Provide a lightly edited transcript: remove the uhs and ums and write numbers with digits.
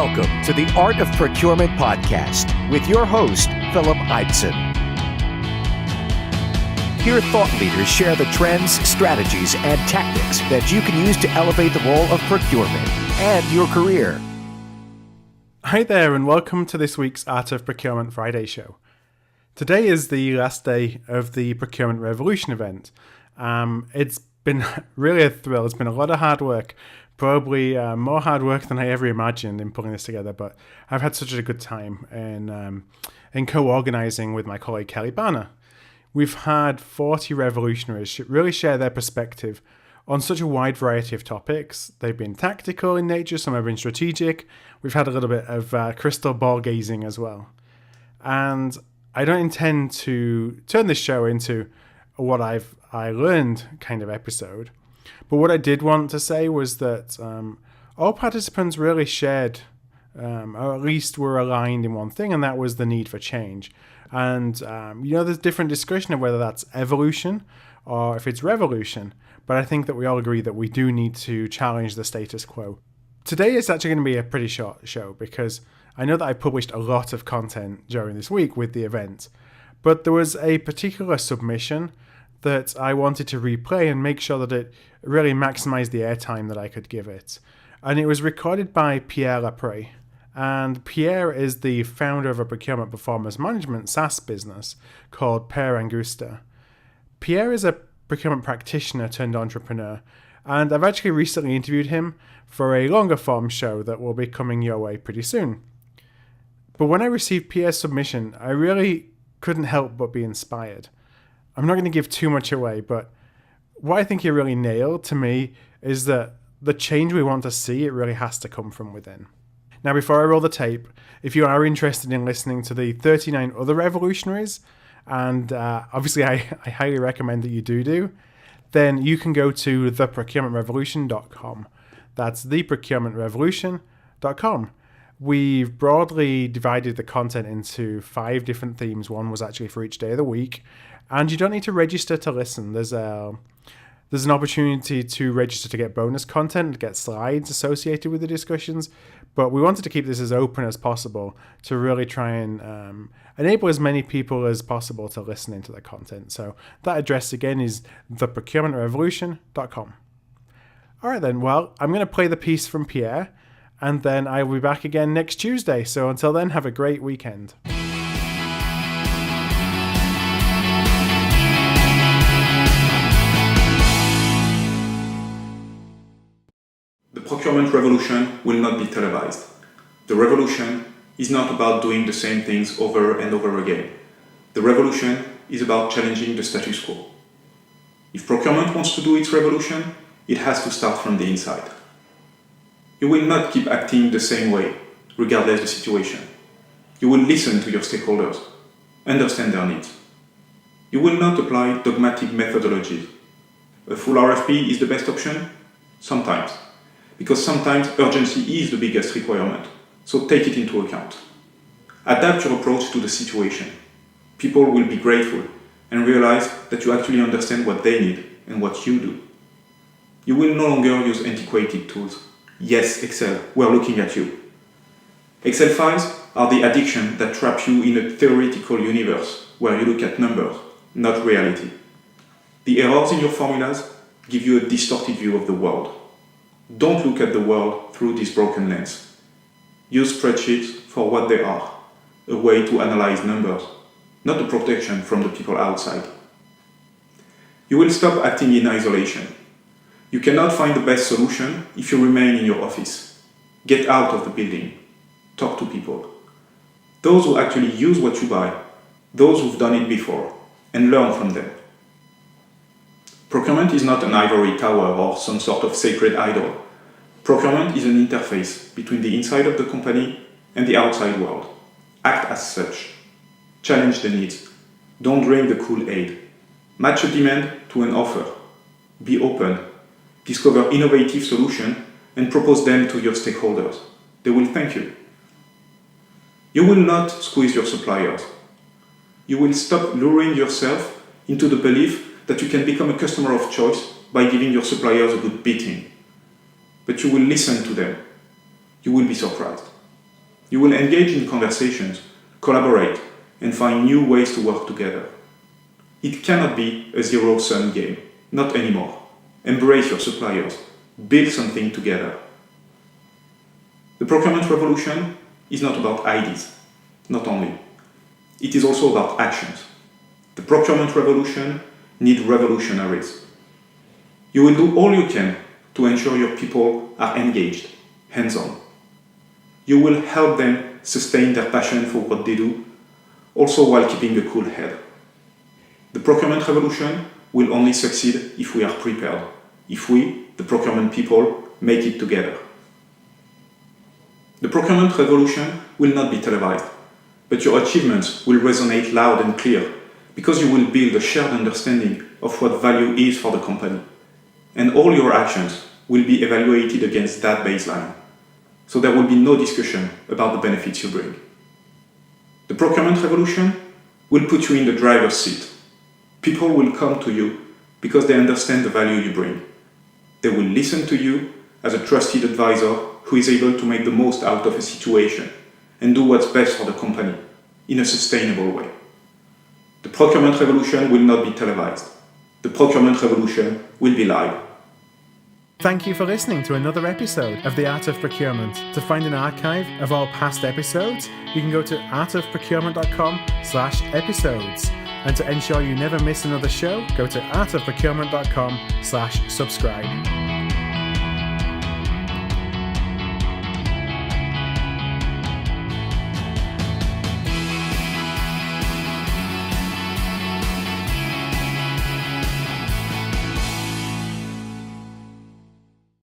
Welcome to the Art of Procurement podcast with your host, Philip Eidson. Here, thought leaders share the trends, strategies, and tactics that you can use to elevate the role of procurement and your career. Hi there, and welcome to this week's Art of Procurement Friday show. Today is the last day of the Procurement Revolution event. It's been really a thrill. It's been a lot of hard work, probably more hard work than I ever imagined in putting this together, but I've had such a good time in co-organizing with my colleague Kelly Banner. We've had 40 revolutionaries really share their perspective on such a wide variety of topics. They've been tactical in nature, some have been strategic. We've had a little bit of crystal ball gazing as well. And I don't intend to turn this show into what I learned kind of episode. But what I did want to say was that all participants really shared, or at least were aligned in one thing, and that was the need for change. And, there's different discussion of whether that's evolution or if it's revolution. But I think that we all agree that we do need to challenge the status quo. Today is actually going to be a pretty short show because I know that I published a lot of content during this week with the event. But there was a particular submission that I wanted to replay and make sure that it really maximized the airtime that I could give it. And it was recorded by Pierre Lapree. And Pierre is the founder of a procurement performance management SaaS business called Per Angusta. Pierre is a procurement practitioner turned entrepreneur, and I've actually recently interviewed him for a longer form show that will be coming your way pretty soon. But when I received Pierre's submission, I really couldn't help but be inspired. I'm not going to give too much away, but what I think he really nailed to me is that the change we want to see, it really has to come from within. Now, before I roll the tape, if you are interested in listening to the 39 other revolutionaries, and obviously I highly recommend that you do, then you can go to theprocurementrevolution.com. That's theprocurementrevolution.com. We've broadly divided the content into 5 different themes. One was actually for each day of the week. And you don't need to register to listen. There's an opportunity to register to get bonus content, to get slides associated with the discussions. But we wanted to keep this as open as possible to really try and enable as many people as possible to listen into the content. So that address again is theprocurementrevolution.com. All right then, well, I'm going to play the piece from Pierre, and then I will be back again next Tuesday. So until then, have a great weekend. The Procurement Revolution will not be televised. The revolution is not about doing the same things over and over again. The revolution is about challenging the status quo. If procurement wants to do its revolution, it has to start from the inside. You will not keep acting the same way, regardless the situation. You will listen to your stakeholders, understand their needs. You will not apply dogmatic methodologies. A full RFP is the best option? Sometimes. Because sometimes urgency is the biggest requirement, so take it into account. Adapt your approach to the situation. People will be grateful and realize that you actually understand what they need and what you do. You will no longer use antiquated tools. Yes, Excel, we're looking at you. Excel files are the addiction that trap you in a theoretical universe where you look at numbers, not reality. The errors in your formulas give you a distorted view of the world. Don't look at the world through this broken lens. Use spreadsheets for what they are, a way to analyze numbers, not a protection from the people outside. You will stop acting in isolation. You cannot find the best solution if you remain in your office. Get out of the building. Talk to people. Those who actually use what you buy, those who've done it before, and learn from them. Procurement is not an ivory tower or some sort of sacred idol. Procurement is an interface between the inside of the company and the outside world. Act as such. Challenge the needs. Don't drink the Kool-Aid. Match a demand to an offer. Be open. Discover innovative solutions and propose them to your stakeholders. They will thank you. You will not squeeze your suppliers. You will stop luring yourself into the belief that you can become a customer of choice by giving your suppliers a good beating. But you will listen to them. You will be surprised. You will engage in conversations, collaborate, and find new ways to work together. It cannot be a zero-sum game, not anymore. Embrace your suppliers, build something together. The procurement revolution is not about ideas, not only. It is also about actions. The procurement revolution needs revolutionaries. You will do all you can to ensure your people are engaged, hands-on. You will help them sustain their passion for what they do, also while keeping a cool head. The procurement revolution will only succeed if we are prepared, if we, the procurement people, make it together. The procurement revolution will not be televised, but your achievements will resonate loud and clear because you will build a shared understanding of what value is for the company. And all your actions will be evaluated against that baseline. So there will be no discussion about the benefits you bring. The procurement revolution will put you in the driver's seat. People will come to you because they understand the value you bring. They will listen to you as a trusted advisor who is able to make the most out of a situation and do what's best for the company in a sustainable way. The procurement revolution will not be televised. The procurement revolution will be live. Thank you for listening to another episode of The Art of Procurement. To find an archive of all past episodes, you can go to artofprocurement.com/episodes. And to ensure you never miss another show, go to artofprocurement.com/subscribe.